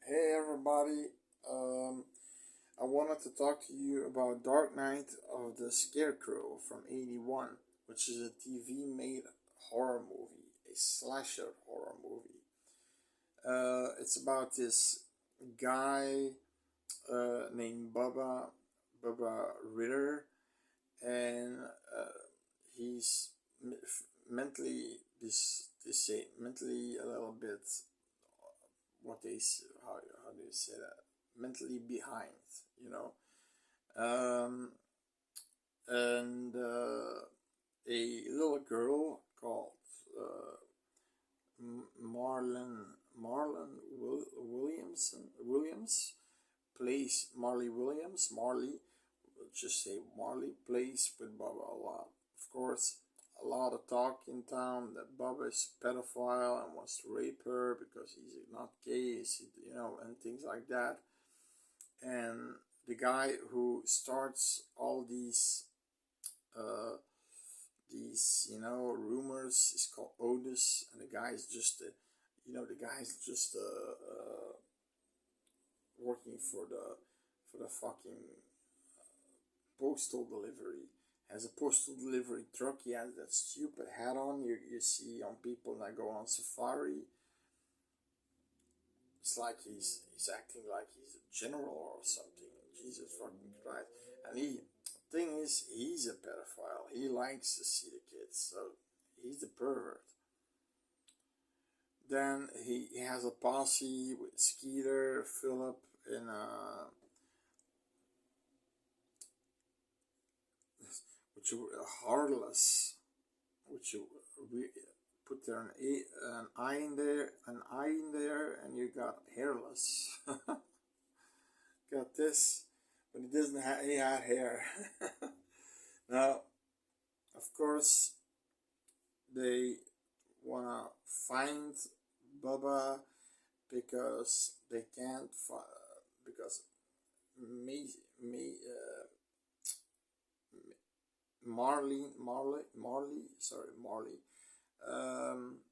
Hey everybody, I wanted to talk to you about Dark Knight of the Scarecrow from '81, which is a TV made horror movie, a slasher horror movie. It's about this guy named Bubba Ritter, and he's they say mentally a little bit, how do you say that, mentally behind, you know. Um, and a little girl called uh, Marlon Williams plays Marley Williams. Marley, we'll just say Marley, plays with Bubba a lot. Of course, a lot of talk in town that Bubba is a pedophile and wants to rape her because he's not gay, and things like that. And the guy who starts all uh, rumors is called Otis, and the guy is just working for the fucking postal delivery. Has a postal delivery truck. He has that stupid hat on you see on people that go on safari. It's like he's acting like he's a general or something. Jesus fucking Christ. And thing is, he's a pedophile. He likes to see the kids, so he's the pervert. Then he has a posse with Skeeter, Philip, and which are heartless, which you put there an eye in there, and you got hairless. Got this, but he doesn't have. He had hair. Now, of course, they wanna find Bubba because they can't because Marley um,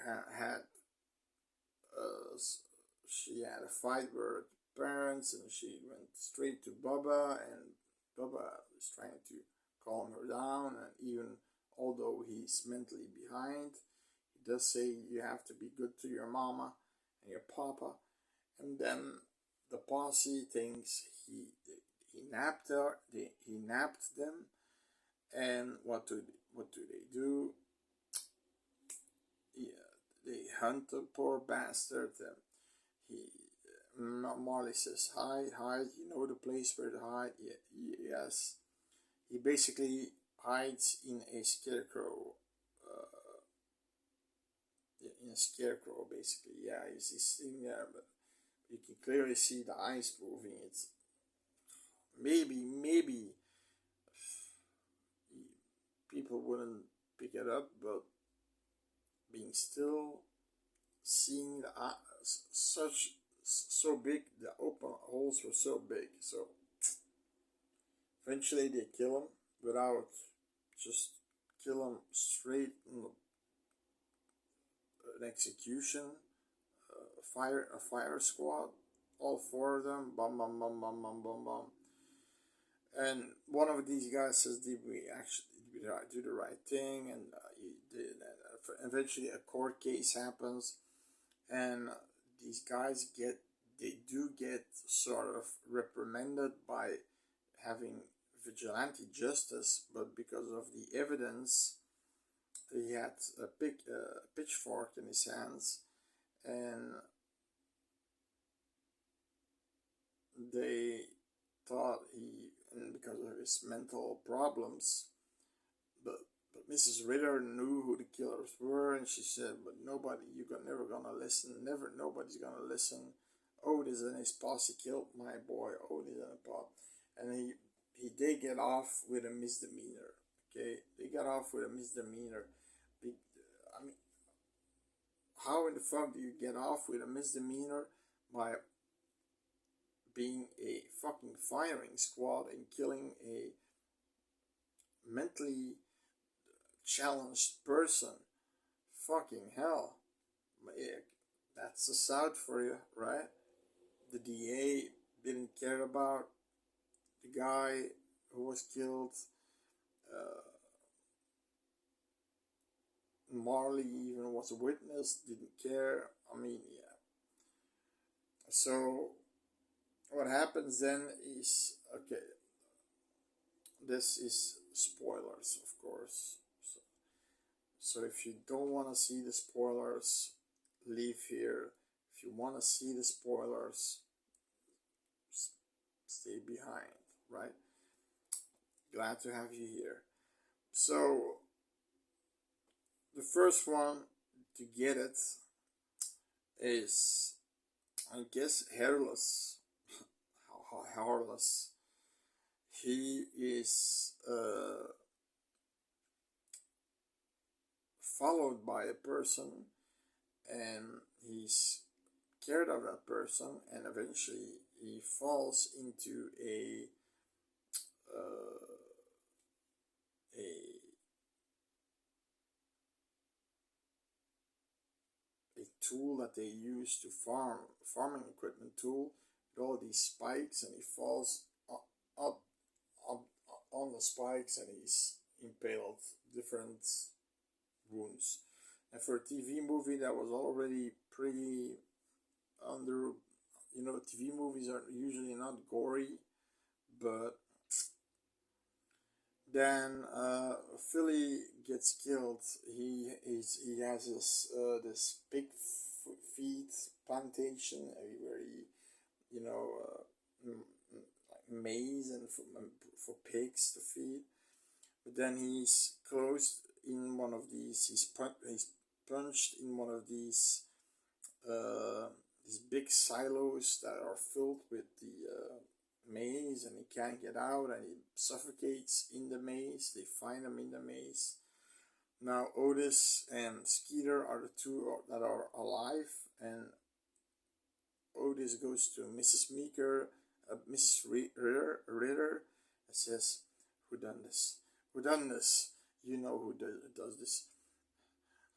had she had a fight with her parents, and she went straight to Bubba, and Bubba was trying to calm her down, and even although he's mentally behind, he does say you have to be good to your mama and your papa. And then the posse thinks he napped her. He napped them, and what do they do? Yeah, they hunt the poor bastard. And Marley says, "Hide, hide. You know the place where to hide." Yeah, yes. He basically hides in a scarecrow. In a scarecrow, basically. Yeah, he's sitting there, but you can clearly see the eyes moving. It's maybe people wouldn't pick it up, but being still, seeing the so big, the open holes were so big, so eventually they kill him without just kill him straight in an execution. A fire squad, all four of them, bum bum bum bum bum bum bum. And one of these guys says, "Did we actually do the right thing?" And he did. And eventually, a court case happens, and these guys do get sort of reprimanded by having vigilante justice, but because of the evidence, he had a pitchfork in his hands, and they thought and because of his mental problems, but Mrs. Ritter knew who the killers were, and she said, "But nobody, never gonna listen. Nobody's gonna listen. Otis and his posse killed my boy Otis and the pot," and he did get off with a misdemeanor. Okay, they got off with a misdemeanor. I mean, how in the fuck do you get off with a misdemeanor by being a fucking firing squad and killing a mentally challenged person? Fucking hell. Yeah, So sad for you, right? The DA didn't care about the guy who was killed. Uh, Marley even was a witness, didn't care. I mean, yeah. So what happens then is, okay, this is spoilers, of course. So if you don't want to see the spoilers, leave here. If you want to see the spoilers, stay behind, right? Glad to have you here. So the first one to get it is, I guess, hairless. Hairless. He is followed by a person, and he's scared of that person, and eventually he falls into uh, a tool that they use to farming equipment tool, with all these spikes, and he falls up, up on the spikes, and he's impaled different wounds. And for a TV movie, that was already pretty under, TV movies are usually not gory, but then Philly gets killed. He has this big feet plantation where he, like maize and for pigs to feed. But then he's closed in one of these. He's punched in one of these big silos that are filled with the maze, and he can't get out, and he suffocates in the maze. They find him in the maze. Now Otis and Skeeter are the two that are alive, and Otis goes to Mrs. Meeker, Mrs. Ritter, and says, "Who done this? Who done this? You know who does this.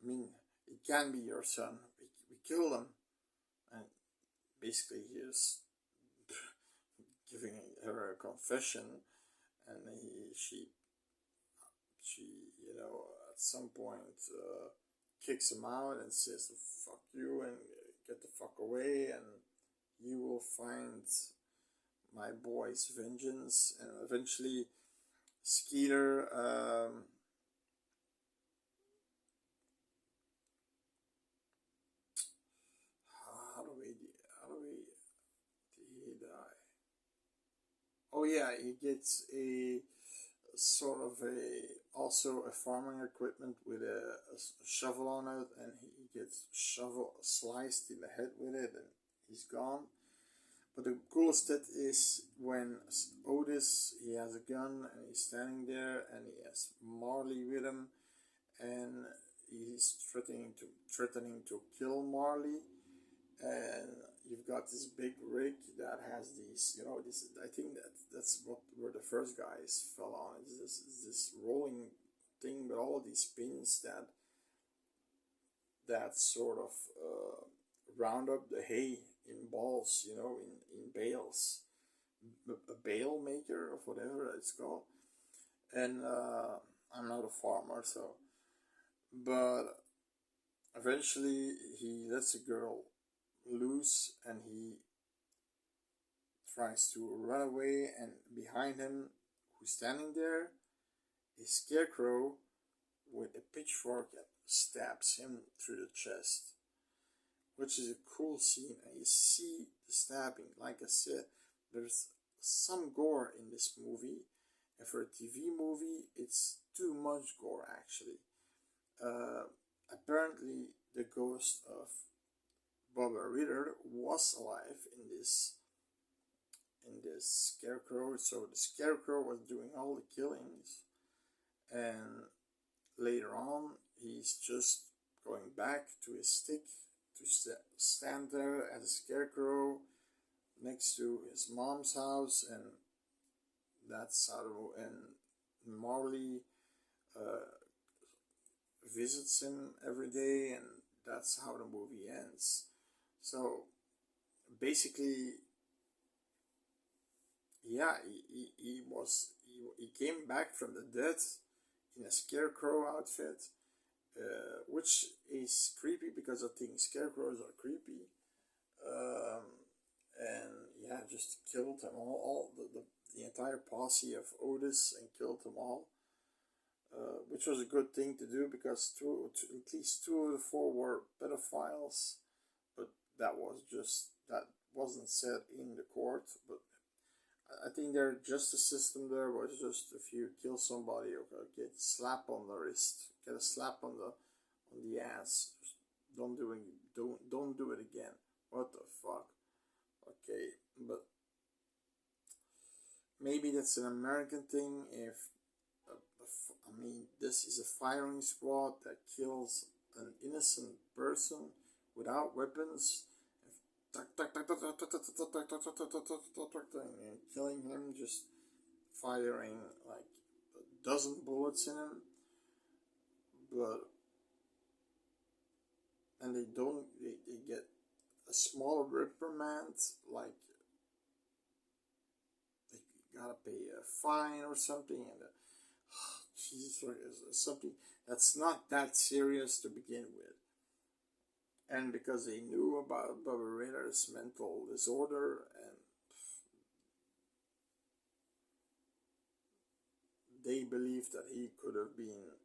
I mean, it can't be your son. We killed him." And basically he's giving her a confession, and she at some point kicks him out and says, "Fuck you and get the fuck away, and you will find my boy's vengeance." And eventually Skeeter how do we did he die? Oh yeah, he gets a sort of also a farming equipment with a shovel on it, and he gets shovel sliced in the head with it, and he's gone. But the coolest bit is when Otis, he has a gun and he's standing there, and he has Marley with him, and he's threatening to kill Marley. And you've got this big rig that has these, this. I think that's where the first guys fell on. It's this rolling thing with all these pins that sort of round up the hay in balls, in bales, a bale maker or whatever it's called. And I'm not a farmer, so, but eventually he lets the girl loose, and he tries to run away, and behind him, who's standing there, is Scarecrow with a pitchfork that stabs him through the chest, which is a cool scene. And you see the stabbing. Like I said, there's some gore in this movie, and for a TV movie it's too much gore actually. Apparently the ghost of Barbara Ritter was alive in this scarecrow, so the scarecrow was doing all the killings, and later on he's just going back to his stick to stand there as a scarecrow next to his mom's house, and that's how and Marley visits him every day, and that's how the movie ends. So basically, yeah, he came back from the dead in a scarecrow outfit, which is creepy because I think scarecrows are creepy. Um, and yeah, just killed them all the entire posse of Otis, and killed them all. Which was a good thing to do because at least two of the four were pedophiles, but that wasn't said in the court. But I think their justice system there was just if you kill somebody, okay, get slap on the wrist, get a slap on the ass. Just don't do it again. What the fuck? Okay, but maybe that's an American thing. If I mean, this is a firing squad that kills an innocent person without weapons, and killing him, just firing like a dozen bullets in him, but and they get a small reprimand, like they gotta pay a fine or something, and Jesus, something that's not that serious to begin with. And because they knew about Bubba Ritter's mental disorder, and they believed that he could have been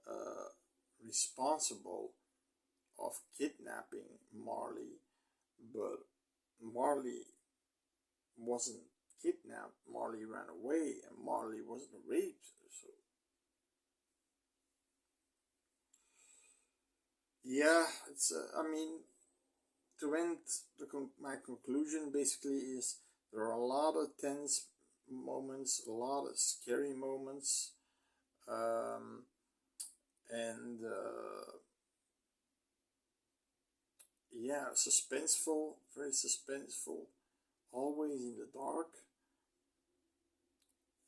uh, responsible of kidnapping Marley, but Marley wasn't kidnapped. Marley ran away, and Marley wasn't raped. So yeah, it's. I mean, to end my conclusion basically is there are a lot of tense moments, a lot of scary moments, um, and yeah, suspenseful, very suspenseful, always in the dark.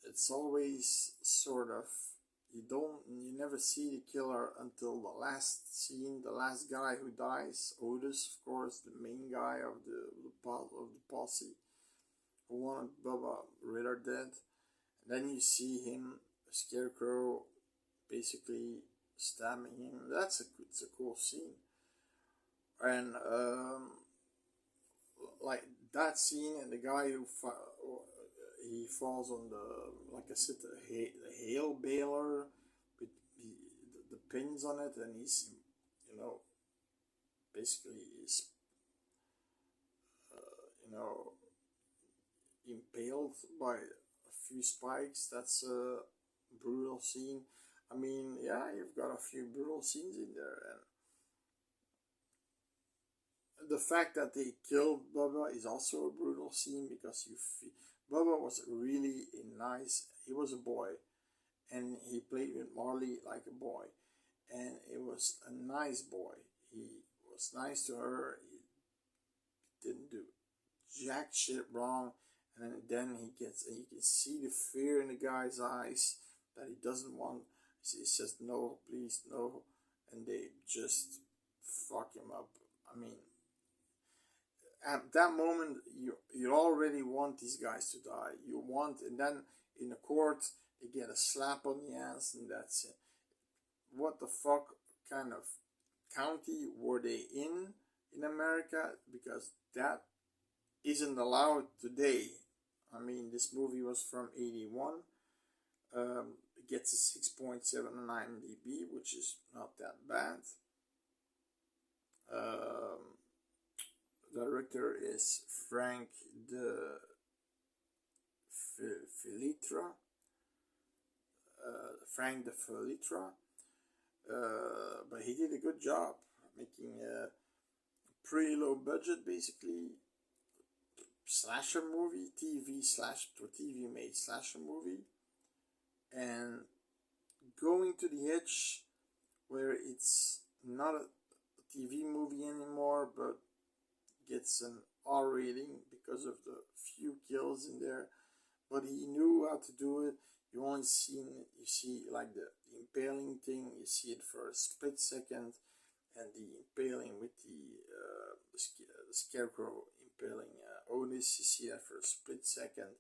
It's always sort of, you never see the killer until the last scene, the last guy who dies, Otis, of course, the main guy of the posse who wanted Bubba Ritter dead. And then you see him, Scarecrow, basically stabbing him. It's a cool scene. And like that scene, and the guy who he falls on the, like I said, the hail baler with the pins on it, and he's, you know, basically he's, you know, impaled by a few spikes. That's a brutal scene. I mean, yeah, you've got a few brutal scenes in there, and the fact that they killed Bubba is also a brutal scene because Bubba was really a nice. He was a boy, and he played with Marley like a boy, and it was a nice boy. He was nice to her. He didn't do jack shit wrong, and then he gets, and you can see the fear in the guy's eyes that he doesn't want. He says no, please, no, and they just fuck him up. I mean, at that moment, you already want these guys to die. You want, and then in the court they get a slap on the ass, and that's it. What the fuck kind of county were they in America? Because that isn't allowed today. I mean, this movie was from 81. It gets a 6.7 on IMDb, which is not that bad. Director is Frank de Filitra. Frank de Filitra. But he did a good job making a pretty low budget, basically, slasher movie, TV made slasher movie, and going to the edge where it's not a TV movie anymore, but gets an R rating because of the few kills in there. But he knew how to do it. You see like the impaling thing, you see it for a split second, and the impaling with the scarecrow impaling Otis. You see that for a split second.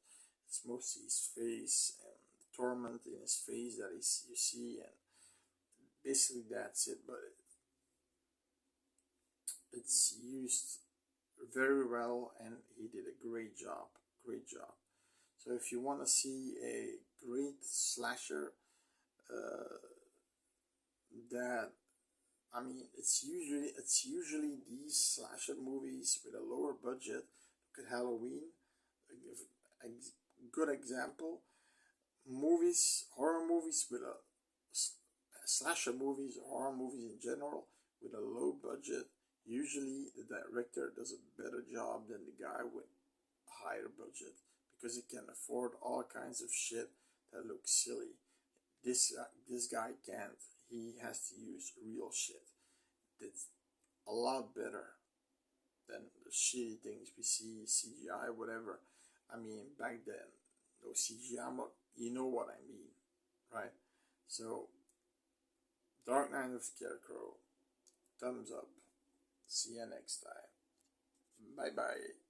It's mostly his face and the torment in his face that you see, and basically that's it. But it's used very well, and he did a great job. Great job. So if you want to see a great slasher, that I mean, it's usually these slasher movies with a lower budget. Look at Halloween, a good example. Horror movies with slasher movies, or horror movies in general, with a low budget. Usually, the director does a better job than the guy with a higher budget because he can afford all kinds of shit that looks silly. This guy can't. He has to use real shit. That's a lot better than the shitty things we see, CGI, whatever. I mean, back then, no CGI, you know what I mean, right? So, Dark Knight of Scarecrow, thumbs up. See you next time. Bye bye.